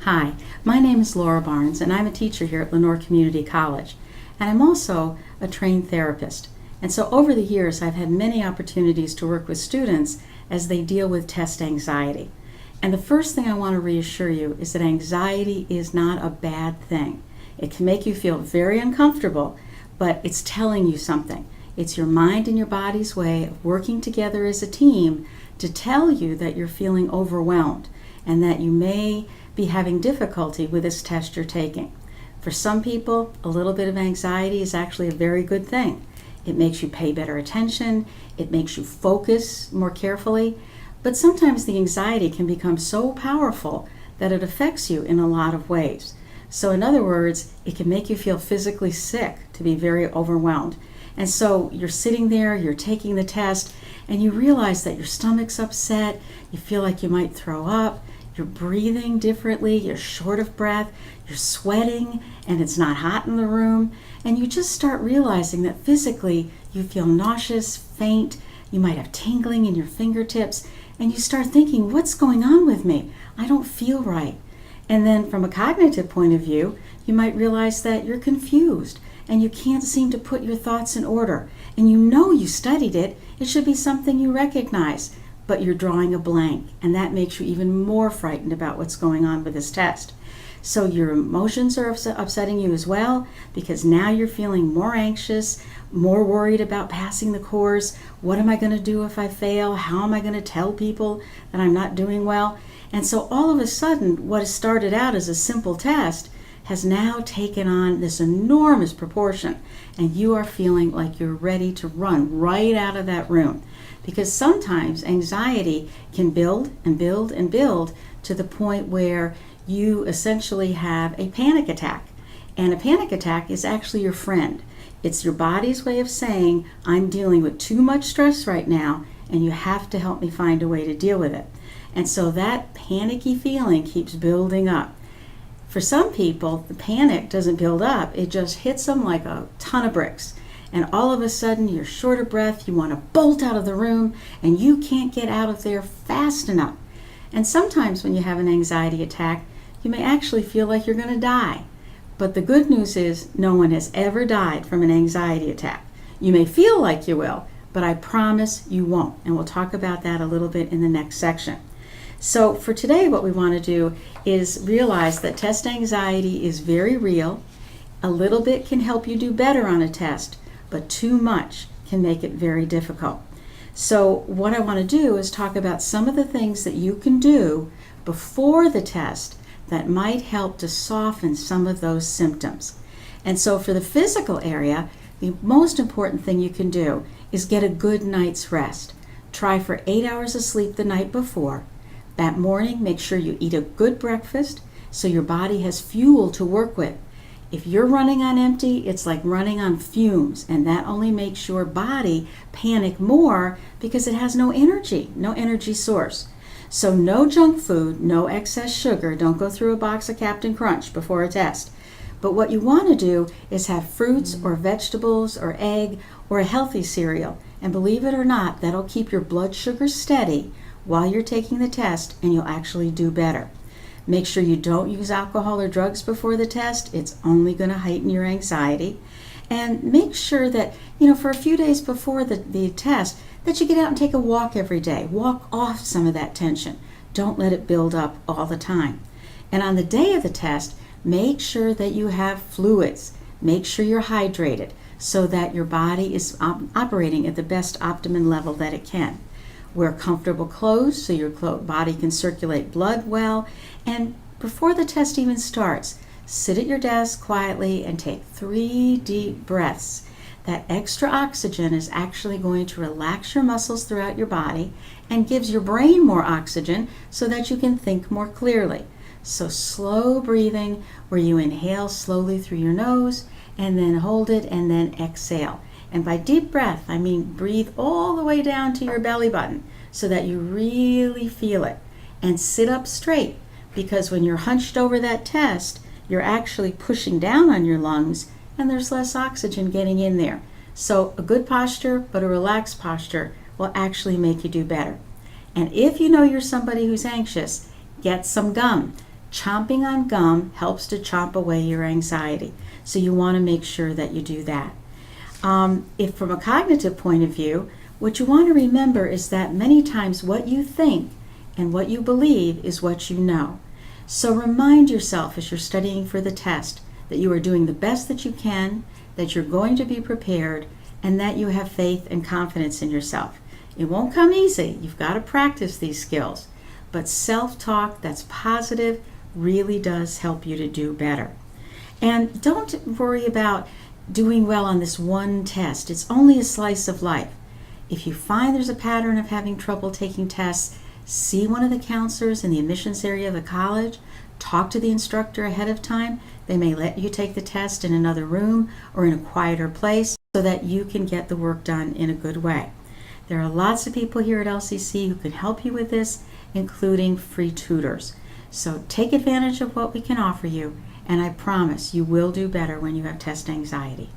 Hi, my name is Laura Barnes, and I'm a teacher here at Lenoir Community College. And I'm also a trained therapist. And so over the years, I've had many opportunities to work with students as they deal with test anxiety. And the first thing I want to reassure you is that anxiety is not a bad thing. It can make you feel very uncomfortable, but it's telling you something. It's your mind and your body's way of working together as a team to tell you that you're feeling overwhelmed and that you may be having difficulty with this test you're taking. For some people, a little bit of anxiety is actually a very good thing. It makes you pay better attention, it makes you focus more carefully, but sometimes the anxiety can become so powerful that it affects you in a lot of ways. So in other words, it can make you feel physically sick to be very overwhelmed. And so you're sitting there, you're taking the test, and you realize that your stomach's upset, you feel like you might throw up, you're breathing differently, you're short of breath, you're sweating, and it's not hot in the room, and you just start realizing that physically you feel nauseous, faint, you might have tingling in your fingertips, and you start thinking, what's going on with me? I don't feel right. And then from a cognitive point of view, you might realize that you're confused and you can't seem to put your thoughts in order. And you know you studied it, it should be something you recognize, but you're drawing a blank, and that makes you even more frightened about what's going on with this test. So your emotions are upsetting you as well, because now you're feeling more anxious, more worried about passing the course. What am I going to do if I fail? How am I going to tell people that I'm not doing well? And so all of a sudden, what has started out as a simple test has now taken on this enormous proportion, and you are feeling like you're ready to run right out of that room. Because sometimes anxiety can build and build and build to the point where you essentially have a panic attack. And a panic attack is actually your friend. It's your body's way of saying, I'm dealing with too much stress right now, and you have to help me find a way to deal with it. And so that panicky feeling keeps building up. For some people, the panic doesn't build up, it just hits them like a ton of bricks. And all of a sudden, you're short of breath, you want to bolt out of the room, and you can't get out of there fast enough. And sometimes when you have an anxiety attack, you may actually feel like you're going to die. But the good news is, no one has ever died from an anxiety attack. You may feel like you will, but I promise you won't. And we'll talk about that a little bit in the next section. So for today, what we want to do is realize that test anxiety is very real. A little bit can help you do better on a test, but too much can make it very difficult. So what I want to do is talk about some of the things that you can do before the test that might help to soften some of those symptoms. And so for the physical area, the most important thing you can do is get a good night's rest. Try for 8 hours of sleep the night before. That morning, make sure you eat a good breakfast so your body has fuel to work with. If you're running on empty, it's like running on fumes, and that only makes your body panic more because it has no energy source. So no junk food, no excess sugar. Don't go through a box of Captain Crunch before a test. But what you want to do is have fruits or vegetables or egg or a healthy cereal. And believe it or not, that'll keep your blood sugar steady while you're taking the test, and you'll actually do better. Make sure you don't use alcohol or drugs before the test. It's only going to heighten your anxiety. And make sure that, for a few days before the test, that you get out and take a walk every day. Walk off some of that tension. Don't let it build up all the time. And on the day of the test, make sure that you have fluids. Make sure you're hydrated so that your body is operating at the best optimum level that it can. Wear comfortable clothes so your body can circulate blood well. And before the test even starts, sit at your desk quietly and take 3 deep breaths. That extra oxygen is actually going to relax your muscles throughout your body and gives your brain more oxygen so that you can think more clearly. So slow breathing, where you inhale slowly through your nose and then hold it and then exhale. And by deep breath, I mean breathe all the way down to your belly button so that you really feel it. And sit up straight, because when you're hunched over that test, you're actually pushing down on your lungs and there's less oxygen getting in there. So a good posture, but a relaxed posture, will actually make you do better. And if you know you're somebody who's anxious, get some gum. Chomping on gum helps to chomp away your anxiety. So you want to make sure that you do that. If from a cognitive point of view, what you want to remember is that many times what you think and what you believe is what you know. So remind yourself as you're studying for the test that you are doing the best that you can, that you're going to be prepared, and that you have faith and confidence in yourself. It won't come easy. You've got to practice these skills. But self-talk that's positive really does help you to do better. And don't worry about doing well on this one test. It's only a slice of life. If you find there's a pattern of having trouble taking tests, see one of the counselors in the admissions area of the college. Talk to the instructor ahead of time. They may let you take the test in another room or in a quieter place so that you can get the work done in a good way. There are lots of people here at LCC who can help you with this, including free tutors. So take advantage of what we can offer you, and I promise you will do better when you have test anxiety.